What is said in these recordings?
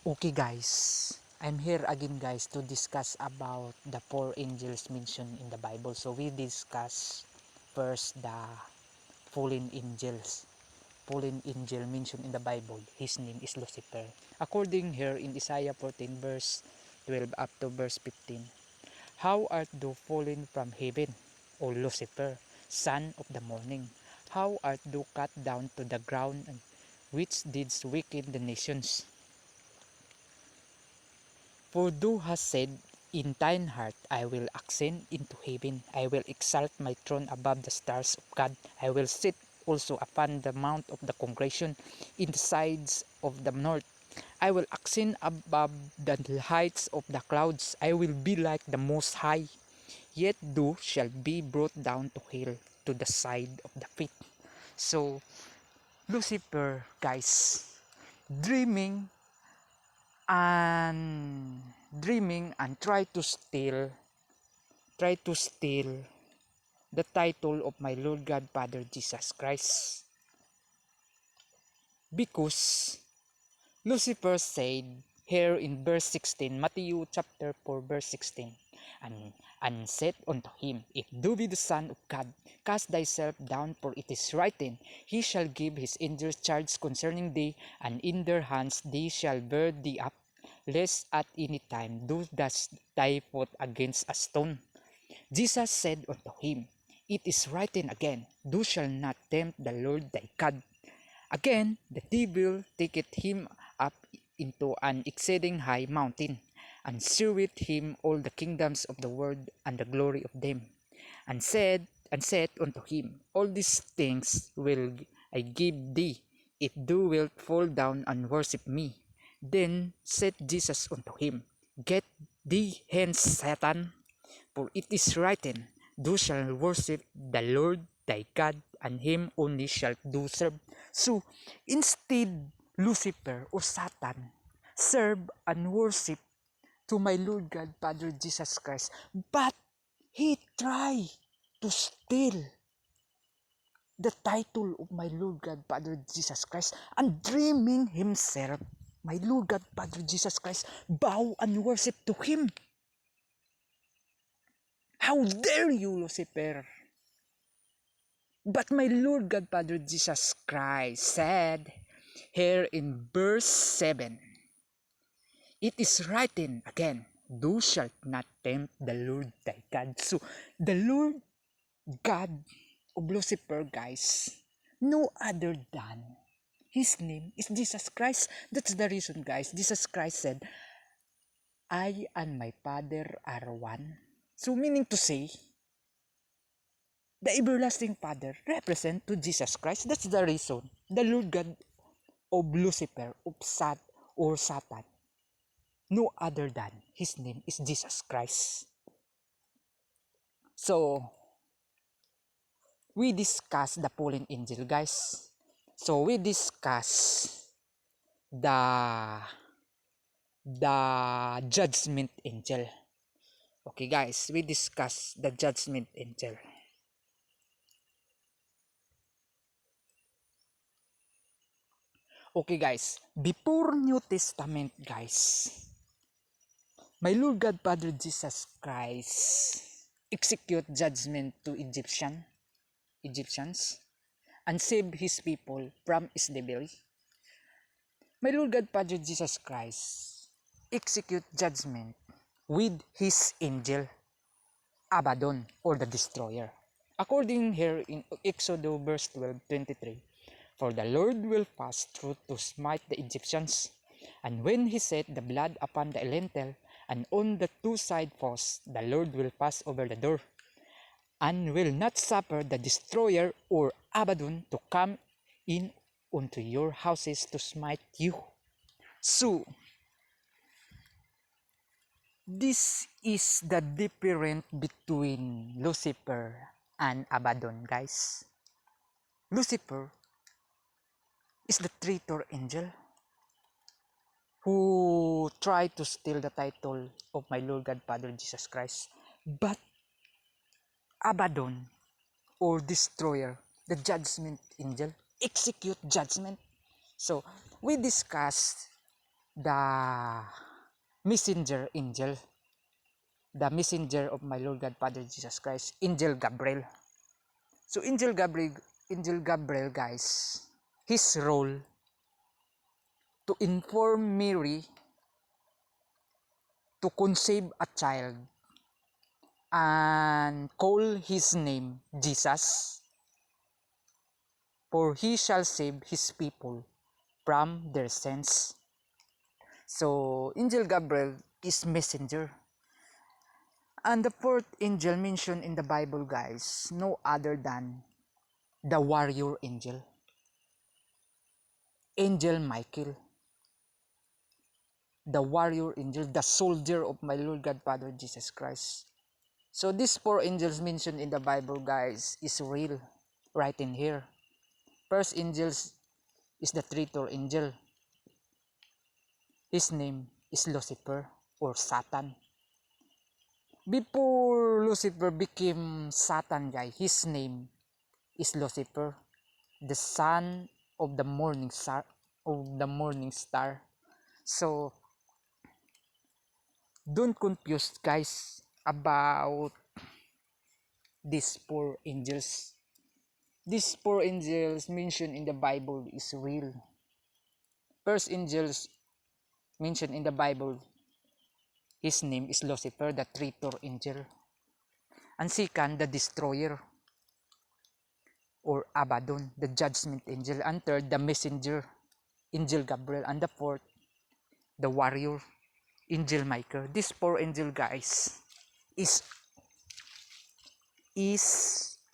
Okay guys, I'm here again guys to discuss about the four angels mentioned in the Bible. So we discuss first the fallen angels. Fallen angel mentioned in the Bible, his name is Lucifer. According here in Isaiah 14 verse 12 up to verse 15. How art thou fallen from heaven, O Lucifer, son of the morning? How art thou cut down to the ground, and which didst weaken the nations? For thou hast said in thine heart, I will ascend into heaven, I will exalt my throne above the stars of God, I will sit also upon the mount of the congregation in the sides of the north. I will ascend above the heights of the clouds, I will be like the Most High. Yet thou shalt be brought down to hell, to the side of the pit. So, Lucifer, guys, dreaming and try to steal the title of my Lord God Father Jesus Christ, because Lucifer said here in verse 16, Matthew chapter 4 verse 16, and said unto him, If thou be the Son of God, cast thyself down, for it is written, He shall give his angels charge concerning thee, and in their hands they shall bear thee up, lest at any time thou dash thy foot against a stone. Jesus said unto him, It is written again, Thou shalt not tempt the Lord thy God. Again, the devil taketh him up into an exceeding high mountain, and sheweth him all the kingdoms of the world and the glory of them, and said unto him, All these things will I give thee, if thou wilt fall down and worship me. Then said Jesus unto him, Get thee hence, Satan, for it is written, Thou shalt worship the Lord thy God, and him only shalt thou serve. So, instead, Lucifer or Satan serve and worship to my Lord God Father Jesus Christ, but he tried to steal the title of my Lord God Father Jesus Christ, and dreaming himself, my Lord God Father Jesus Christ, bow and worship to him. How dare you, Lucifer? But my Lord God Father Jesus Christ said here in verse 7, It is written again, Thou shalt not tempt the Lord thy God. So, the Lord God of Lucifer, guys, no other than his name is Jesus Christ. That's the reason, guys. Jesus Christ said, I and my Father are one. So, meaning to say, the everlasting Father represent to Jesus Christ. That's the reason. The Lord God of Lucifer, of Satan, no other than his name is Jesus Christ. So, we discuss the fallen angel, guys. So, we discuss the judgment angel. Okay, guys, we discuss the judgment angel. Okay, guys, before New Testament, guys, my Lord God Father Jesus Christ execute judgment to Egyptians and save his people from slavery. My Lord God Father Jesus Christ execute judgment with his angel Abaddon, or the destroyer. According here in Exodus verse 12:23, For the Lord will pass through to smite the Egyptians, and when he set the blood upon the lintel and on the two side posts, the Lord will pass over the door, and will not suffer the destroyer or Abaddon to come in unto your houses to smite you. So, this is the difference between Lucifer and Abaddon, guys. Lucifer is the traitor angel who tried to steal the title of my Lord God Father Jesus Christ. But Abaddon, or destroyer, the judgment angel, execute judgment. So, we discussed the messenger angel, the messenger of my Lord God Father Jesus Christ, Angel Gabriel. So Angel Gabriel guys, his role to inform Mary to conceive a child and call his name Jesus, for he shall save his people from their sins. So Angel Gabriel is messenger. And the fourth angel mentioned in the Bible guys, no other than the warrior angel, Angel Michael. The warrior angel, the soldier of my Lord God Father Jesus Christ. So these four angels mentioned in the Bible guys is real, right in here. First angel is the traitor angel. His name is Lucifer or Satan. Before Lucifer became Satan guy, his name is Lucifer, the son of the morning star. So don't confuse guys about these four angels. These four angels mentioned in the Bible is real. First angels mentioned in the Bible, his name is Lucifer, the traitor angel. And second, the destroyer or Abaddon, the judgment angel. And third, the messenger, Angel Gabriel. And the fourth, the warrior, Angel Michael. These four angel guys is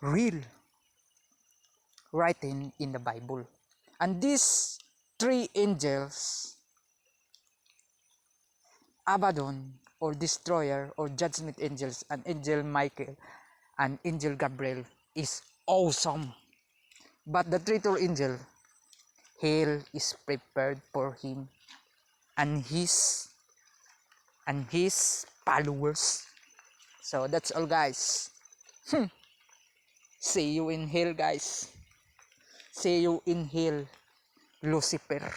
real, written in the Bible. And these three angels, Abaddon or destroyer or judgment angels, and Angel Michael and Angel Gabriel is awesome. But the traitor angel, hell is prepared for him and his followers. So that's all guys. See you in hell guys. See you in hell, Lucifer.